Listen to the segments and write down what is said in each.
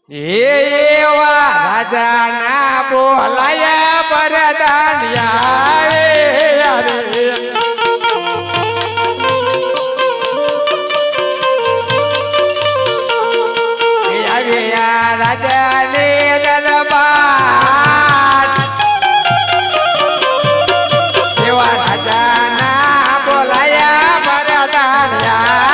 એવા રાજાના બોલાયા પરદાનિયા રે આવ્યા રાજાને દરબાર એવા રાજાના બોલાયા પરદાનિયા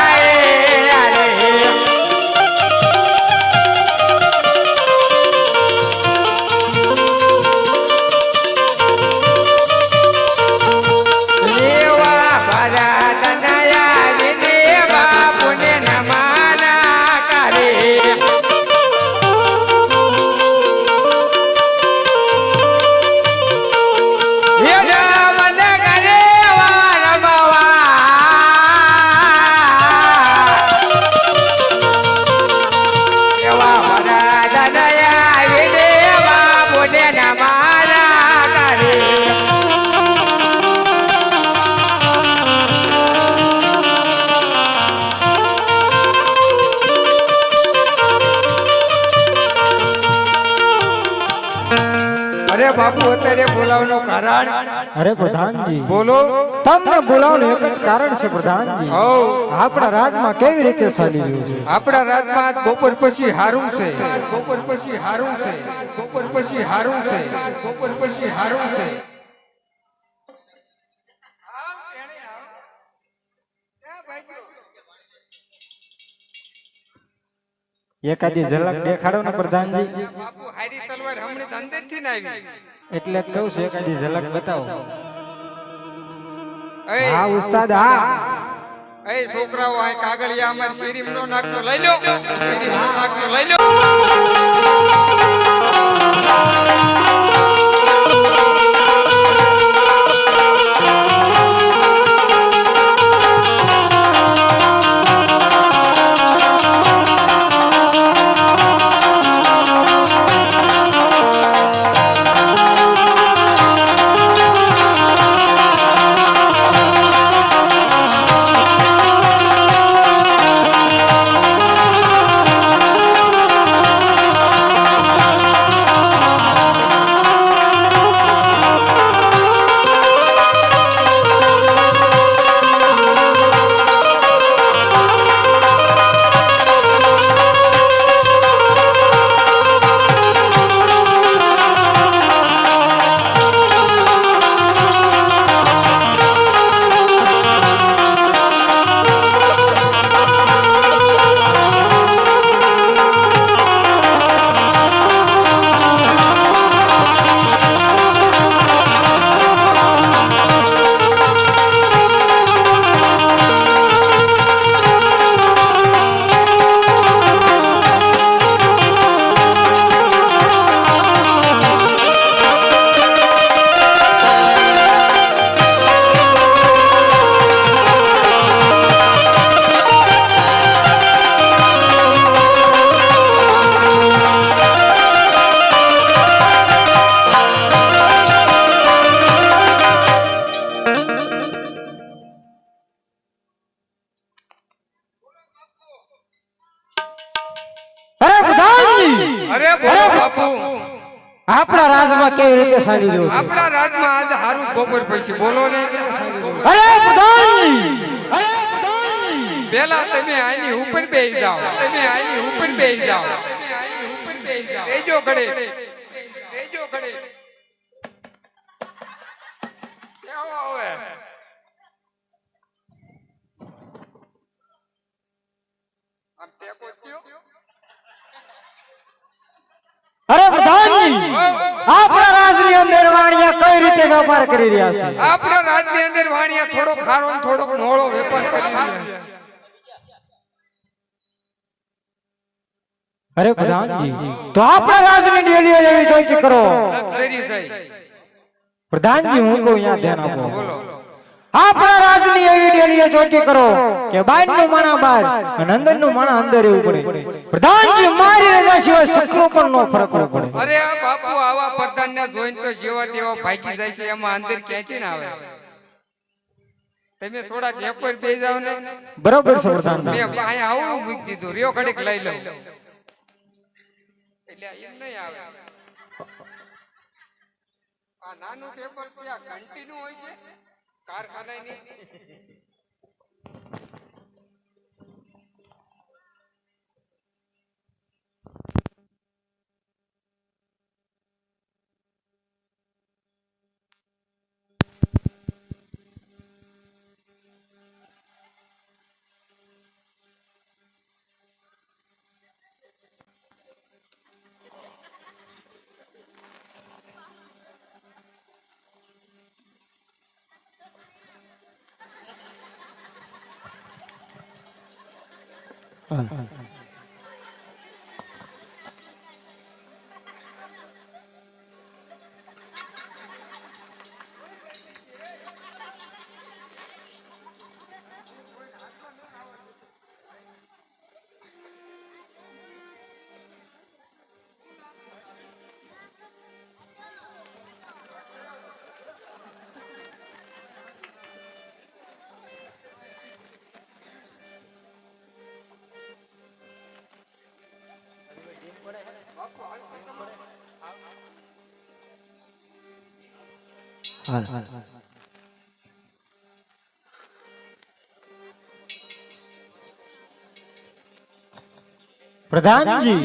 બાપુ અત્યારે બોલાવવાનું કારણ અરે પ્રધાનજી બોલો તમને બોલાવવાનું એક જ કારણ છે પ્રધાનજી આપણા રાજમાં કેવી રીતે ચાલી રહ્યું છે આપણા રાજમાં બપોર પછી હારું છે બપોર પછી હારું છે બપોર પછી હારું છે બપોર પછી હારું છે એકાદી ઝલક દેખાડો ને પ્રધાનજી બાપુ હારી તલવાર હમણે અંદર થી ના આવી એટલે જ કહું છું એકાદી ઝલક બતાવો એ હા ઉસ્તાદ હા એ છોકરાઓ આ કાગળિયા અમાર શેરીમ નો નાખશો લઈ લો શેરીમ નો નાખશો લઈ લો આપણા રાજમાં કેવી રીતે ચાલી રહ્યું છે આપણા રાજમાં આજ હારું બપોર પછી બોલો ને અરે પ્રધાનજી પેલા તમે આની ઉપર બેસી જાઓ તમે આની ઉપર બેસી જાઓ બેજો ઘડે બેજો ઘડે કેવો આવે આમ ટેકો થયો અરે પ્રધાનજી આપણા રાજની અંદર વાણિયા કઈ રીતે વેપાર કરી રહ્યા છે આપણા રાજની અંદર વાણિયા થોડો ખારો ને થોડો મોળો વેપાર કરી રહ્યા છે અરે પ્રધાનજી તો આપણા રાજની ડેલી એવી ચોકી કરો લક્ઝરી છે પ્રધાનજી હું કહું અહીંયા ધ્યાન આપો બોલો આપણા રાજની એવી ડેલી ચોકી કરો કે બાયનું માણા બહાર અને અંદરનું માણા અંદર એવું પડે પ્રધાનજી મારી રજા સિવાય સકરો પણ નો ફરકવો પડે અરે આ બાપુ આવા પ્રધાનને જોઈને તો જેવા તેવા ભાગી જાય છે એમાં અંદર ક્યાંથી ના આવે તમે થોડા ગેપ પર બેસી જાવ ને બરોબર છે પ્રધાન મેં અહીંયા આવડું મૂકી દીધું રહ્યો ઘડીક લઈ લઉં એટલે એમ નહીં આવે. આ નાનું ટેબલ છે, આ કન્ટિન્યુ હોય છે કારખાનાની. પ્રધાનજી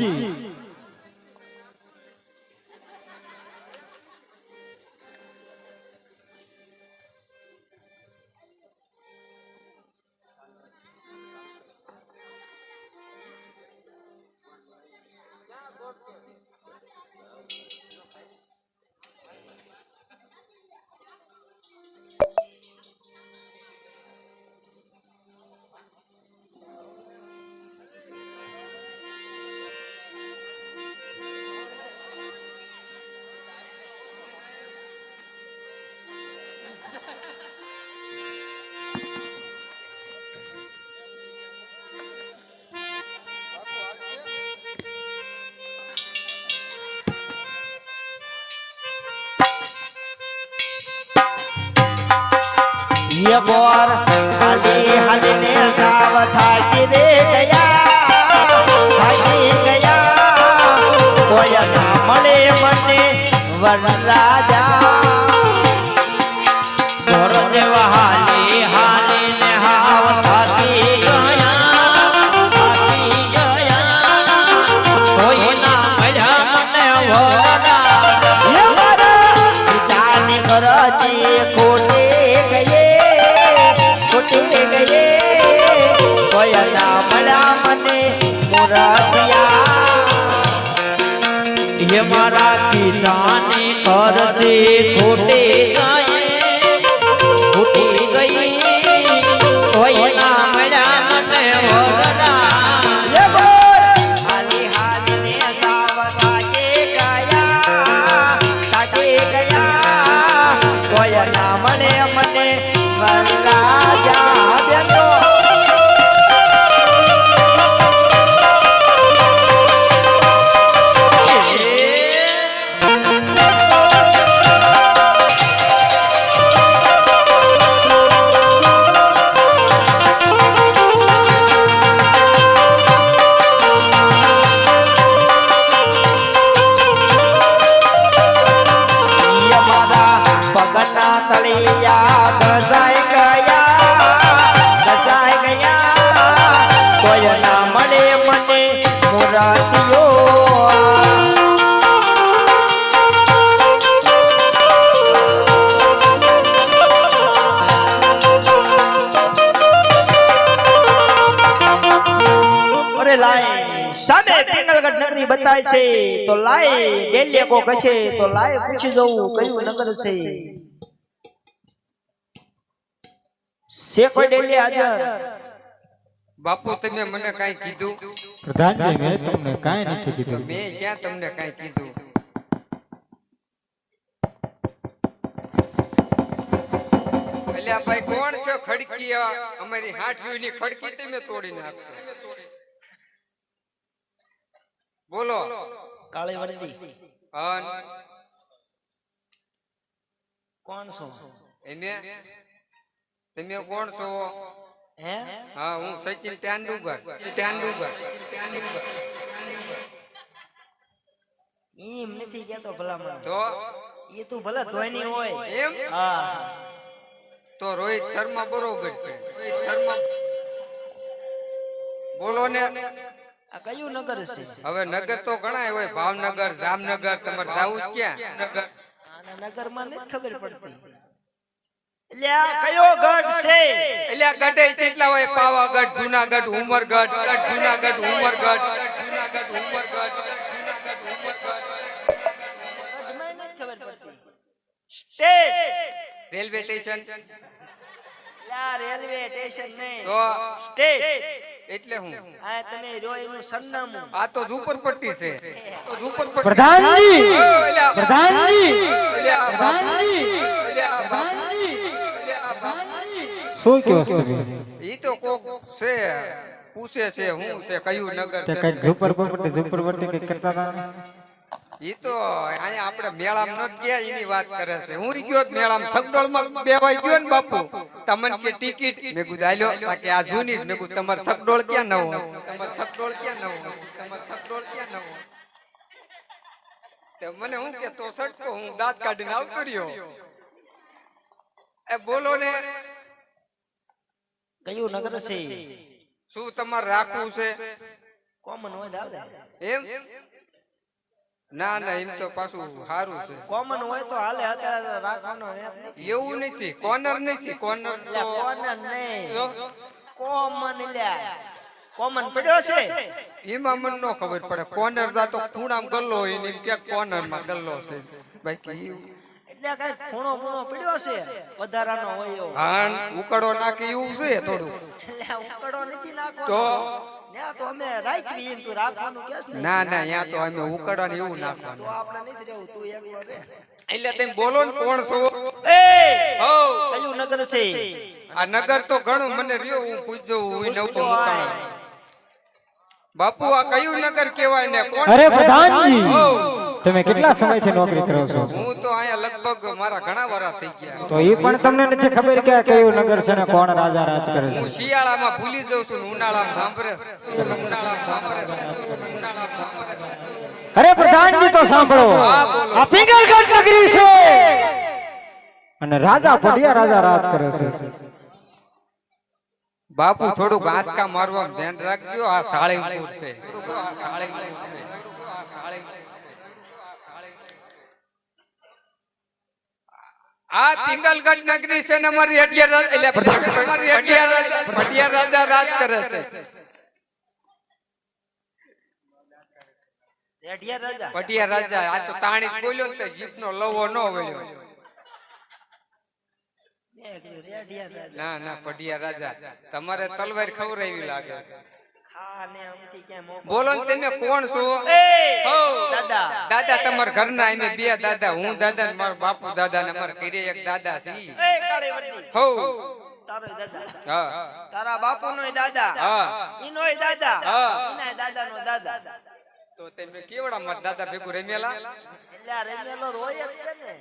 ये बोर हाली हाली ने साव थाकी रे गया थाकी गया कोई ना मले मने वरराजा बोर देव हाली हाली ने हाव थाकी गया कोई ना मल्या मने वरराजा ये मारा जानी गरजी कोटे गए गए कोई ना मड़ा मने मुरादिया ये मारा किसाने करते खोटे जाए फूटी गई कोई ना मड़ा मने वररा ये बोल हाली हाली ने सावता के गया कोई ना मने मने वरराजा देनो ये मारा पगना तलिया दसाई गया कोई ना मले मने मुरादियो अरे लाए सामे पिंगलगढ़ नगरी बताय छे तो लाए डेलिया को कछे तो लाए पूछी जऊ कયું नगर છે કોઈ ડેલી હાજર બાપુ તમે મને કાઈ કીધું? પ્રધાનજી મેં તમને કાંઈ નથી તો કીધું. મેં ક્યાં તમને કાઈ કીધું? અલ્યા ભાઈ કોણ છે ખડકી? અમારી હાથવીની ખડકી તમે તોડી નાખશો. બોલો. કાળી વર્દી અન કોણ છો એને તમે કોણ છો? હે હા, હું સચિન તેંડુલકર. એમ નથી કહેતો ભલામણ. તો એ તું ભલે ધોની હોય. એમ હા. તો રોહિત શર્મા બરોબર છે. રોહિત શર્મા બોલો ને. આ કયું નગર છે? હવે નગર તો ઘણા હોય, ભાવનગર, જામનગર, તમારે જાવું જ ક્યાં નગર? આના નગરમાં નથી ખબર પડતી. એટલે આ કયો ગઢ છે? એટલે આ ગઢે કેટલા હોય? પાવાગઢ, જુનાગઢ, ઉમરગઢ, જુનાગઢ, ઉમરગઢ, જુનાગઢ, ઉમરગઢ, જુનાગઢ, ઉમરગઢ. ગઢમાં નથી ખબર પડતી. સ્ટેટ. રેલવે સ્ટેશન લા રેલવે સ્ટેશન નહીં. તો સ્ટેટ. એટલે હું આ તમે રહ્યો એનું સરનામું. આ તો ઝુંપડપટ્ટી છે. તો ઝુંપડપટ્ટી. પ્રધાનજી ઓલા, પ્રધાનજી ઓલા, પ્રધાનજી ઓલા, પ્રધાનજી ઓલા. શું કહો છો તમે? ઈ તો કોક છે, પૂછે છે હું છે કયું નગર તે છે. કઈ ઝુંપડપટ્ટી કઈ કરતા હતા? ઈ તો અહીંયા આપણે મેળામાં ન ગયા એની વાત કરે છે. હું ઈ ગયો મેળામાં સગડોળમાં બેવાઈ ગયો ને બાપુ. તમને કે ટિકિટ મેં કીધું આલ્યો તાકે આ જૂની જ. મેં કીધું તમાર સગડોળ ક્યાં નવો? તમાર સગડોળ ક્યાં નવો? તમાર સગડોળ ક્યાં નવો? તે મને હું કે તો સટકો હું દાંત કાઢીને આવતો રહ્યો. એ બોલો ને, કયું નગર છે? શું તમારે રાખવું છે? કોમન હોય દાદા. એમ ના ના, એમ તો પાછું સારું છે. કોમન હોય તો હાલે, અત્યારે રાખવાનો હેત નથી. એવું નથી, કોર્નર નથી. કોર્નર એટલે તો કોમન નહીં, તો કોમન લ્યા. કોમન પડ્યો છે. એમાં મને નો ખબર પડે. કોર્નર દા તો ખૂણામાં ગલ્લો હોય ને, ક્યાંક કોર્નર માં ગલ્લો છે. બાકી એટલે કઈ ખૂણો ખૂણો પડ્યો છે વધારાનો હોય એવો. હાણ ઉકળો નાખી એવું છે થોડું. એટલે ઉકળો નથી નાખવાનો. તો ન્યા તો અમે રાખવી એમ તું રાખવાનું કેસ ને. ના ના, ત્યાં તો અમે ઉકળવા ને એવું તો નાખવાનું. આપણે નથી રહેવું, તું એકલો રહે. એટલે તમે બોલો ને કોણ છો? એ હો, કયું નગર છે? આ નગર તો ઘણું મને રહ્યો, હું પૂછજો. હું નવતો મુકાણો. બાપુ આ કયું નગર કહેવાય ને? કોણ? અરે પ્રધાનજી હો, તમે કેટલા સમયથી નોકરી કરો છો? હું તો અહીંયા લગભગ મારા ઘણા વર્ષ થઈ ગયા. તો એ પણ તમને નથી ખબર કે આ કયું નગર છે ને કોણ રાજા રાજ કરે છે? હું શિયાળામાં ભૂલી જાઉં છું ને ઉનાળામાં સાંભળે છે. ઉનાળામાં સાંભળે છે. ઉનાળામાં સાંભળે છે. અરે પ્રધાનજી તો સાંભળો, હા, બોલો. આ પિંગલગઢ નગરી છે અને રાજા પડિયા રાજા રાજ કરે છે. બાપુ થોડુંક આંચકા મારવાનું ધ્યાન રાખજો. આ સાળીમપુર છે. આ સાળીમપુર છે. આ સાળીમપુર છે. આ પિંગલગઢ નગરી છે ને અમારી અઢિયાર એટલે અમારી અઢિયાર રાજા રાજ કરે છે. રેઢિયા રાજા. પટિયા રાજા. આ તો તાણી જ બોલ્યો ને તો જીભનો લવો ન વળ્યો. રેઢિયા રાજા. ના ના, પટિયા રાજા. તમારે તલવાર ખવરાવી લાગે. ખા ને અમથી ક્યાં મોકો. બોલો ને તમે કોણ છો? એ હો. દાદા. દાદા તમારા ઘરના અમે બે દાદા. હું દાદા ને મારો બાપુ દાદા ને અમારા ઘરે એક દાદા છે. એ કાળી વડલી. હો, તારો દાદા. હા તારા બાપુનોય દાદા. હા. ઈનોય દાદા. હા. ઈનાય દાદાનો દાદા. તો તમે કેવડા મારા દાદા ભેગું રમેલા? એટલે આ રેમેલો રોય જ છે ને.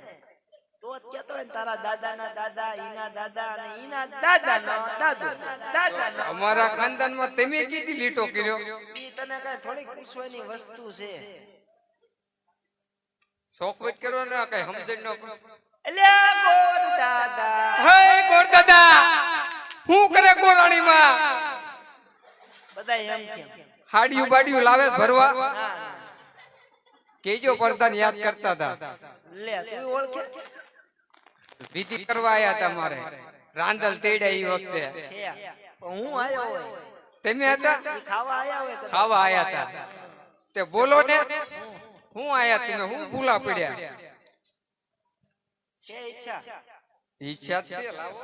તો જ કહેતો હોય ને તારા દાદાના દાદા, ઈના દાદા અને ઈના દાદાનો દાદો. દાદાનો. અમારા ખાનદાનમાં તમે કીધી લીટો કર્યો. ઈ તને કઈ થોડીક પૂછવાની વસ્તુ છે. શોખવટ કરો ને કઈ સમજણ ન. એટલે ગોર દાદા. હે ગોર દાદા, હું કરે ગોરાણીમાં? બધા એમ કેમ. હાડિયું બાડિયું લાવે ભરવા? ના, ના. કેજો પ્રધાન યાદ કરતા હતા. લે તું ઓળખે? વિધિ કરવા આયા તમારે રાંદલ તેડ્યા ઈ વખતે. છે. પણ હું આયો હોય. તમે હતા? ઈ ખાવા આયા હોય કદાચ. ખાવા આયા હતા. તે બોલો ને, હું આયા તમે હું ભૂલા પડ્યા? છે ઈચ્છા. ઈચ્છા છે લાવો.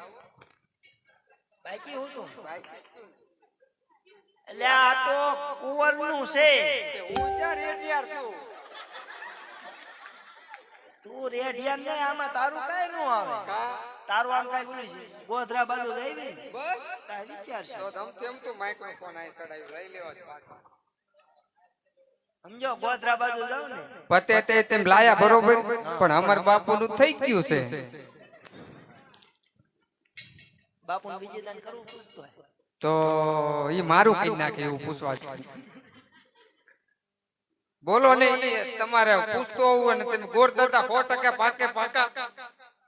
બાકી હું તું. એટલે આ તો કુંવરનું છે. હું ચાર એડિયાર છું. તું રેઢિયા ને આમાં તારું કઈ નું આવે. તારું આમ કઈ બોલું છે ગોધરા બાજુ જઈ ને બસ કાંઈ વિચાર છે. તો તેમ તો માઇક્રોફોન આઈ કઢાઈ લઈ લેવા જ પાછા. સમજો ગોધરા બાજુ જાવ ને. પતે તે તેમ લાયા બરોબર, પણ અમાર બાપુનું થઈ ગયું છે. બાપુને બીજે દાન કરવું પૂછતો હોય. તો ઈ મારું કઈ નાખે એવું પૂછવા. બોલો ને ઈ તમારે પૂછતો હોવું અને તમે ગોર દાદા 100% પાકા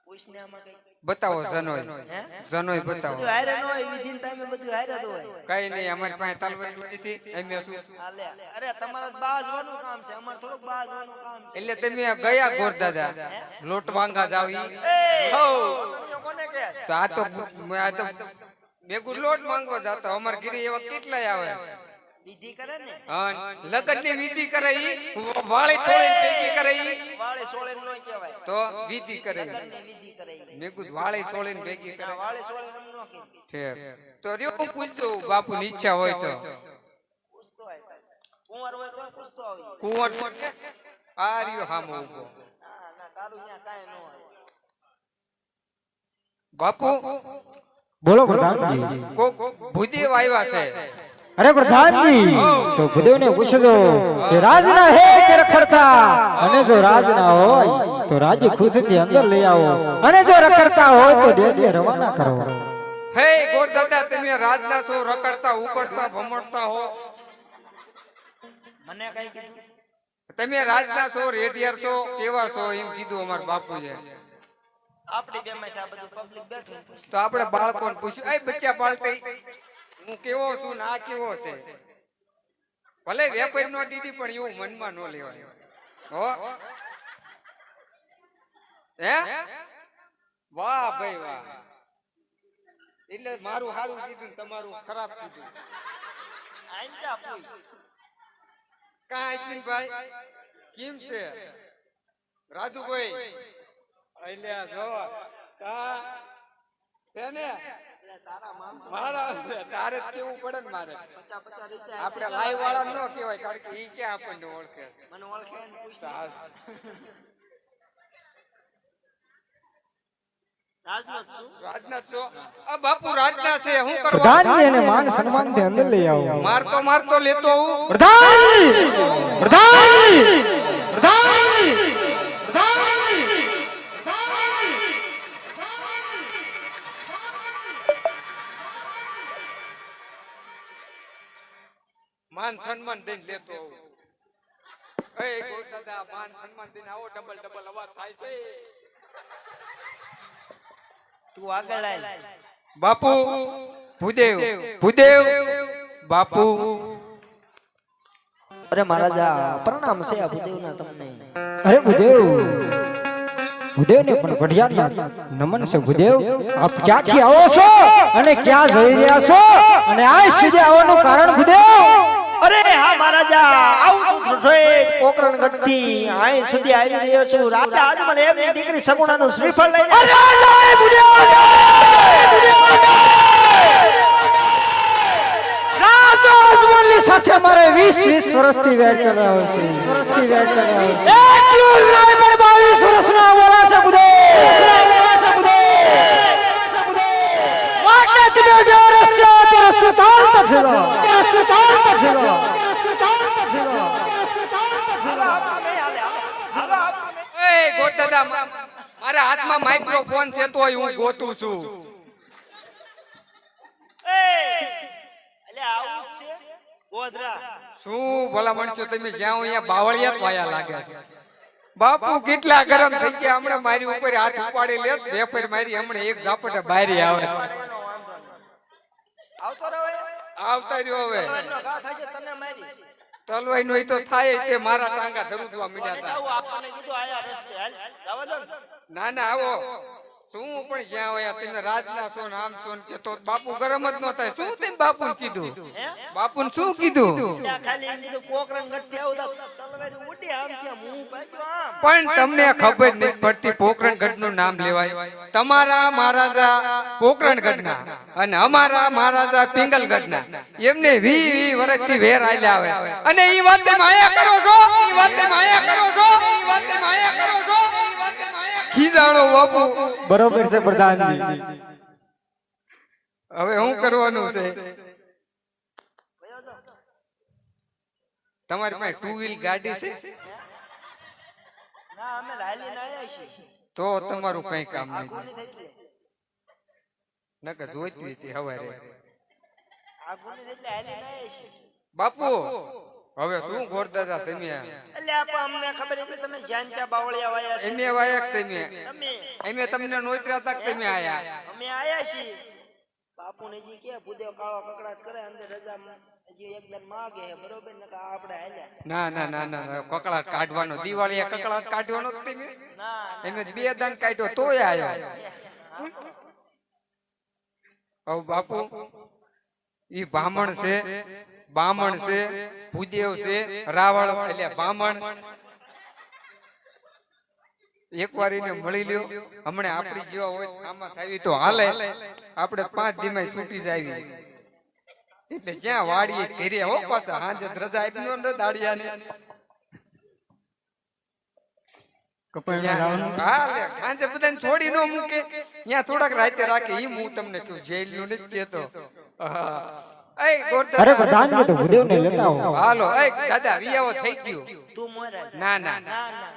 પૂછને આમાં કઈ બતાવો જનોય હે જનોય બતાવો બધું હારે ન હોય વિધિન ટાઈમે બધું હારે જ હોય કઈ નહીં અમારી પાસે તલવાર નથી એમ શું હાલે અરે તમારે બાજવાનું કામ છે અમાર થોડુંક બાજવાનું કામ છે એટલે તમે ગયા ગોર દાદા લોટ વાંગા જાવ ઈ હો કોને કહે તો આ તો મેગું લોટ માંગવા જાતો અમાર ગીરી એવા કેટલાય આવે વિધિ કરે ને લગન ની વિધિ કરે ઈ વાળી તોડીને ભેગી કરે ઈ વાળે સોળે નો કહેવાય તો વિધિ કરે ઈ. લગનની વિધિ કરે ઈ. મેગું વાળી સોળીને ભેગી કરે વાળે સોળે એમ નો કે ઠીક તો રહ્યો પૂછજો બાપુ ની ઈચ્છા હોય તો પૂછતો હોય કુંવર હોય તો પૂછતો આવી કુંવર છે આ રહ્યો હામો ઉભો ના ના તારું ત્યાં કાંઈ ન હોય બાપુ બોલો પ્રધાનજી કોક ભૂદેવ આવ્યા છે અરે પ્રધાનજી તો ભૂદેવને પૂછજો કે રાજના હે કે રખડતા અને જો રાજના હોય તો રાજ્ય ખુશીથી અંદર લઈ આવો અને જો રખડતા હોય તો ડેડીએ રવાના કરો હે ગોર દાદા તમે રાજના છો રખડતા ઉકળતા ભમડતા હો મને કઈ કીધું તમે રાજના છો રેડિયર છો કેવા છો એમ કીધું અમાર બાપુએ આપડી બે માં આ બધું પબ્લિક બેઠું પૂછ તો આપણે બાળકોને પૂછ્યું એ બચ્ચા પાલટી હું કેવો છું ના કેવો છે ભલે વેપાર નો દીધી પણ એવું મનમાં ન લેવાય હો હે વાહ ભાઈ વાહ એટલે મારું સારું કીધું ને તમારું ખરાબ કીધું આઈંદા પૂછ કા અશ્વિનભાઈ કેમ છે રાજુભાઈ અલ્યા જો કા છે ને તારા માણસો મારા તારે જ કેવું પડે ને મારે 50 રૂપિયા આપણે લાઈવ વાળા ન કહેવાય કારણ કે ઈ ક્યાં આપણને ઓળખે મને ઓળખે ને પૂછ રાજનાથ શું રાજનાથ છો આ બાપુ રાજનાથ છે હું કરવા પ્રધાનજી એને માન સન્માનથી અંદર લઈ આવો મારતો લેતો હું પ્રધાનજી પ્રધાનજી પ્રધાનજી પ્રધાનજી માન સન્માન દઈને લેતો આવું એ ગોળ દાદા માન સન્માન દઈને આવો ડબલ ડબલ અવાજ થાય છે તું આગળ આય બાપુ ભૂદેવ ભૂદેવ બાપુ અરે મહારાજા પ્રણામ છે આ ભૂદેવના તમને અરે ભૂદેવ ભૂદેવને પણ પઢિયારના નમન છે ભૂદેવ આપ ક્યાંથી આવો છો અને ક્યાં જઈ રહ્યા છો અને આજ સુધી આવવાનું કારણ ભૂદેવ અરે હા મહારાજા આવું છું પોકરણ ગઢથી આય સુધી આવી રહ્યો છું રાતે આજ મને એમની દીકરી સગુણાનું શ્રીફળ લઈને અરે નહીં ભૂદેવ રાજા અજમલની સાથે મારે 20 વર્ષથી વેર ચલાવ્યો છે એટલું જ નહીં પણ 22 વર્ષના બોલા છે માટે તમે જે રસ્તે તે રસ્તે તાળતા છેલો એ ગોળ દાદા મારા હાથમાં માઇક્રોફોન છે તોય હું ગોતું છું એટલે આવું જ છે ગોધરા શું ભલા માણસો તમે જ્યાં અહીંયા બાવળિયા વાયા લાગે છે બાપુ કેટલા ગરમ થઈ ગયા હમણાં મારી ઉપર હાથ ઉપાડી લે વેફર મારી હમણાં એક ઝાપટે બારી આવે આવતો રહે આવતા રહ્યો હવે એનો ઘા થાય છે તને મારી તલવાઈ નો તો થાય તે મારા ટાંગા ધરુદવા મીડ્યા હતા જાવું આપણને કીધું આયા રસ્તે હાલ જવા દો ને ના ના આવો શું પણ જ્યાં હોય તમે રાજના છો ને આમ છો ને કે તો બાપુ ગરમ જ ન થાય શું તેમ બાપુને કીધું બાપુને શું કીધું ત્યાં ખાલી એમ કીધું પોકરણ ગઢથી આવતા તલવારી ઉડી આમ ત્યાં મું ભાગ્યો આમ પણ તમને ખબર નથી પડતી પોકરણગઢ નું નામ લેવાય તમારા મહારાજા પોકરણગઢના અને અમારા મહારાજા પિંગલગઢના એમને 20 વર્ષથી વેર આલ્યા આવે અને ઈ વાતે માયા કરો છો ઈ વાતે માયા કરો છો ઈ વાતે માયા કરો છો ઈ વાતે માયા ખીજાણો બાપુ બરોબર છે પ્રધાનજી હવે શું કરવાનું છે તમારી પાસે 2 વ્હીલ ગાડી છે ના અમે હાલીને આયા છીએ તો તમારું કઈ કામ નહીં આખું નહીં થઈ નકર જોઈતી હતી હવારે આખું નહીં એટલે હાલીને આયા છીએ બાપુ હવે શું ગોરદાદા તમે એટલે આપો અમને ખબર હતી તમે જ્યાં ત્યાં બાવળિયા વાયા છે એમે વાયક તમે તમે એમે તમને નોતરા તક તમે આયા અમે આયા છીએ બાપુને જી કે ભૂદેવ કાળો કકડાટ કરે અંદર રજા હજી એકદમ માગે હે બરોબર ને કે આપણે હાલ્યા ના ના ના ના કકળાટ કાઢવાનો દિવાળીએ કકળાટ કાઢવાનો જ તમે ના એમે 2 દાન કાઢ્યો તોય આયો ઓ બાપુ ઈ બામણ છે ભૂદેવ છે રાવણ એટલે બામણ એકવાર એને મળી લ્યો હમણે આપણી જેવા હોય આમાં થાવી તો હાલે આપણે 5 દીમાં છૂટી જાવી એટલે જ્યાં વાડીએ ઘરે હો પાછા હાંજે રજા આપી નો દાડિયાને હા લે હાંજે બધાને છોડી નો મૂકે ત્યાં થોડાક રાતે રાખે ઈ હું તમને કહું જેલ નું નથી કેતો હા એ ગોરદાદા અરે પ્રધાનજી તો ભૂદેવને લેતા આવો હાલો એ દાદા વિયાવો થઈ ગયું તું મોરા ના ના ના ના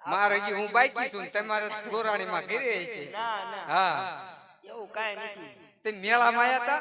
મારે હજી હું બાકી છું ને તમારે ગોરાણીમાં ઘરે છે ના ના હા એવું કાંઈ નથી તે મેળામાં આયા તા